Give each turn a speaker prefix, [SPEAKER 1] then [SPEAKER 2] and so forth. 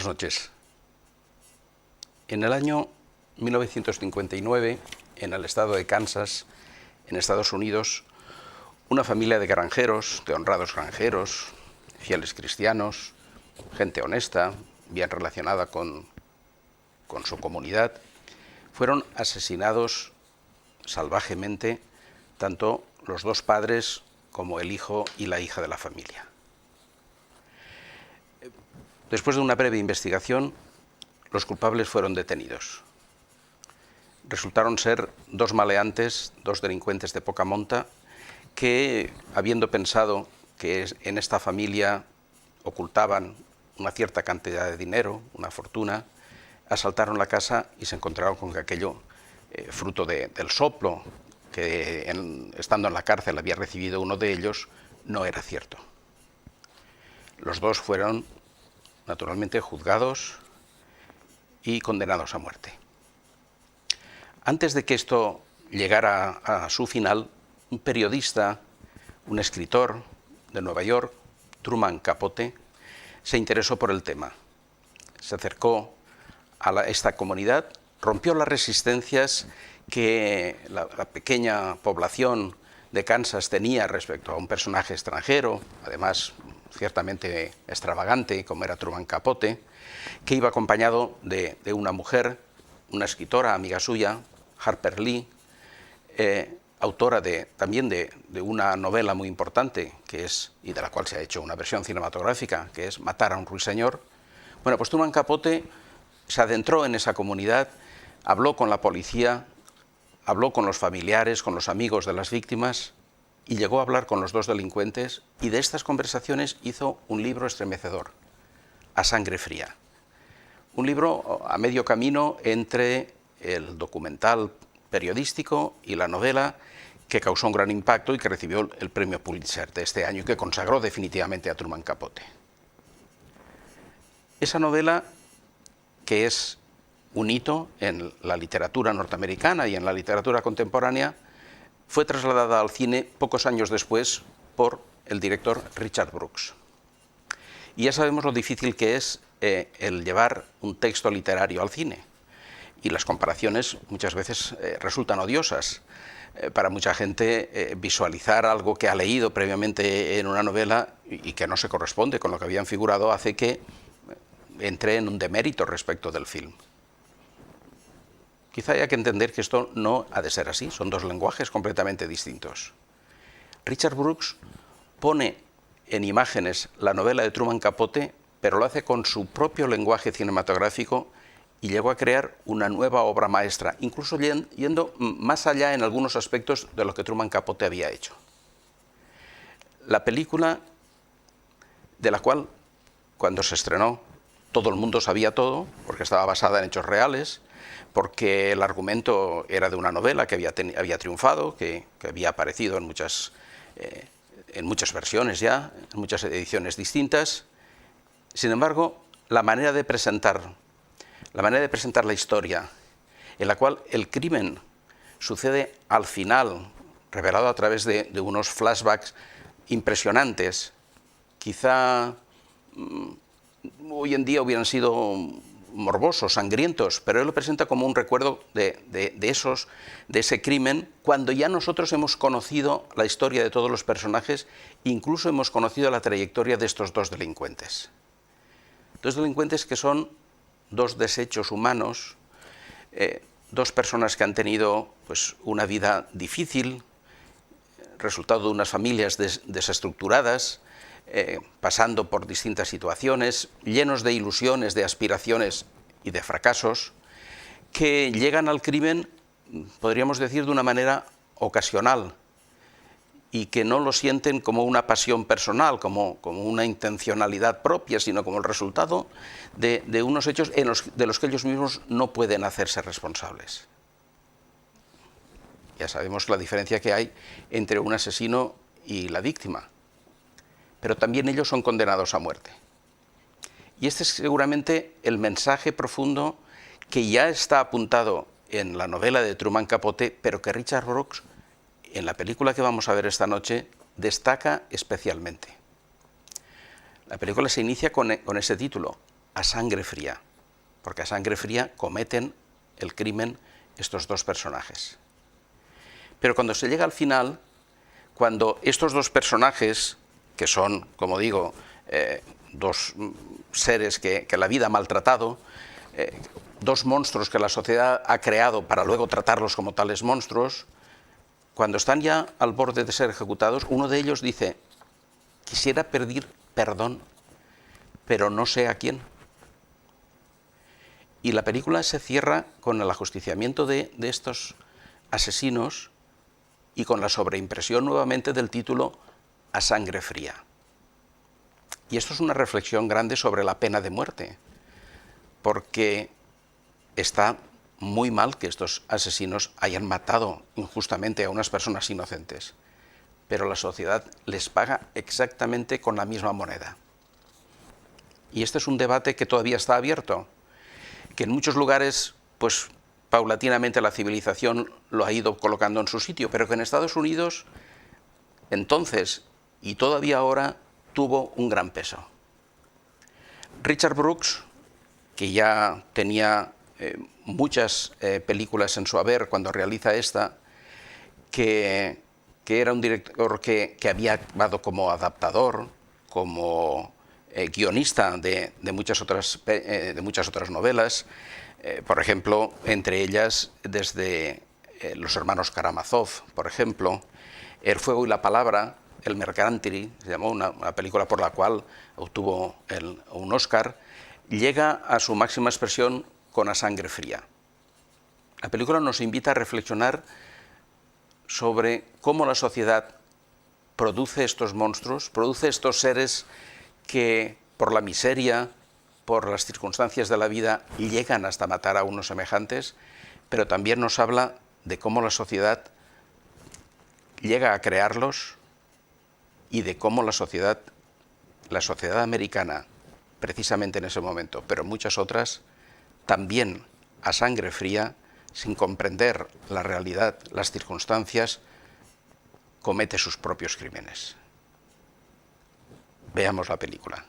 [SPEAKER 1] Buenas noches. En el año 1959, en el estado de Kansas, en Estados Unidos, una familia de granjeros, de honrados granjeros, fieles cristianos, gente honesta, bien relacionada con su comunidad, fueron asesinados salvajemente tanto los dos padres como el hijo y la hija de la familia. Después de una breve investigación, los culpables fueron detenidos. Resultaron ser dos maleantes, dos delincuentes de poca monta, que, habiendo pensado que en esta familia ocultaban una cierta cantidad de dinero, una fortuna, asaltaron la casa y se encontraron con que aquello, fruto del soplo que estando en la cárcel había recibido uno de ellos, no era cierto. Los dos fueron naturalmente juzgados y condenados a muerte. Antes de que esto llegara a su final, un periodista, un escritor de Nueva York, Truman Capote, se interesó por el tema. Se acercó a esta comunidad, rompió las resistencias que la pequeña población de Kansas tenía respecto a un personaje extranjero, además ciertamente extravagante, como era Truman Capote, que iba acompañado de una mujer, una escritora, amiga suya, Harper Lee, autora también de una novela muy importante, y de la cual se ha hecho una versión cinematográfica, que es Matar a un ruiseñor. Bueno, pues Truman Capote se adentró en esa comunidad, habló con la policía, habló con los familiares, con los amigos de las víctimas, y llegó a hablar con los dos delincuentes, y de estas conversaciones hizo un libro estremecedor, A Sangre Fría. Un libro a medio camino entre el documental periodístico y la novela, que causó un gran impacto y que recibió el premio Pulitzer de este año y que consagró definitivamente a Truman Capote. Esa novela, que es un hito en la literatura norteamericana y en la literatura contemporánea, fue trasladada al cine pocos años después por el director Richard Brooks. Y ya sabemos lo difícil que es el llevar un texto literario al cine. Y las comparaciones muchas veces resultan odiosas. Para mucha gente visualizar algo que ha leído previamente en una novela y que no se corresponde con lo que habían figurado hace que entre en un demérito respecto del film. Quizá haya que entender que esto no ha de ser así, son dos lenguajes completamente distintos. Richard Brooks pone en imágenes la novela de Truman Capote, pero lo hace con su propio lenguaje cinematográfico y llegó a crear una nueva obra maestra, incluso yendo más allá en algunos aspectos de lo que Truman Capote había hecho. La película, de la cual cuando se estrenó todo el mundo sabía todo, porque estaba basada en hechos reales, porque el argumento era de una novela que había triunfado, que había aparecido en muchas versiones ya, en muchas ediciones distintas. Sin embargo, la manera de presentar la historia, en la cual el crimen sucede al final, revelado a través de unos flashbacks impresionantes, quizá hoy en día hubieran sido morbosos, sangrientos, pero él lo presenta como un recuerdo de ese crimen, cuando ya nosotros hemos conocido la historia de todos los personajes, incluso hemos conocido la trayectoria de estos dos delincuentes. Dos delincuentes que son dos desechos humanos, dos personas que han tenido pues, una vida difícil, resultado de unas familias desestructuradas, pasando por distintas situaciones, llenos de ilusiones, de aspiraciones y de fracasos, que llegan al crimen, podríamos decir, de una manera ocasional y que no lo sienten como una pasión personal, como una intencionalidad propia, sino como el resultado de unos hechos de los que ellos mismos no pueden hacerse responsables. Ya sabemos la diferencia que hay entre un asesino y la víctima, pero también ellos son condenados a muerte. Y este es seguramente el mensaje profundo que ya está apuntado en la novela de Truman Capote, pero que Richard Brooks, en la película que vamos a ver esta noche, destaca especialmente. La película se inicia con ese título, a sangre fría, porque a sangre fría cometen el crimen estos dos personajes. Pero cuando se llega al final, cuando estos dos personajes, que son, como digo, dos seres que la vida ha maltratado, dos monstruos que la sociedad ha creado para luego tratarlos como tales monstruos, cuando están ya al borde de ser ejecutados, uno de ellos dice: quisiera pedir perdón, pero no sé a quién. Y la película se cierra con el ajusticiamiento de estos asesinos y con la sobreimpresión nuevamente del título A sangre fría. Y esto es una reflexión grande sobre la pena de muerte, porque está muy mal que estos asesinos hayan matado injustamente a unas personas inocentes, pero la sociedad les paga exactamente con la misma moneda. Y este es un debate que todavía está abierto, que en muchos lugares, pues paulatinamente la civilización lo ha ido colocando en su sitio, pero que en Estados Unidos, entonces y todavía ahora, tuvo un gran peso. Richard Brooks, que ya tenía muchas películas en su haber cuando realiza esta, que era un director que había actuado como adaptador, como guionista de muchas otras novelas, por ejemplo, entre ellas desde Los hermanos Karamazov, por ejemplo, El fuego y la palabra, El Mercantili, se llamó una película por la cual obtuvo un Oscar, llega a su máxima expresión con A sangre fría. La película nos invita a reflexionar sobre cómo la sociedad produce estos monstruos, produce estos seres que por la miseria, por las circunstancias de la vida, llegan hasta matar a unos semejantes, pero también nos habla de cómo la sociedad llega a crearlos y de cómo la sociedad americana, precisamente en ese momento, pero muchas otras, también a sangre fría, sin comprender la realidad, las circunstancias, comete sus propios crímenes. Veamos la película.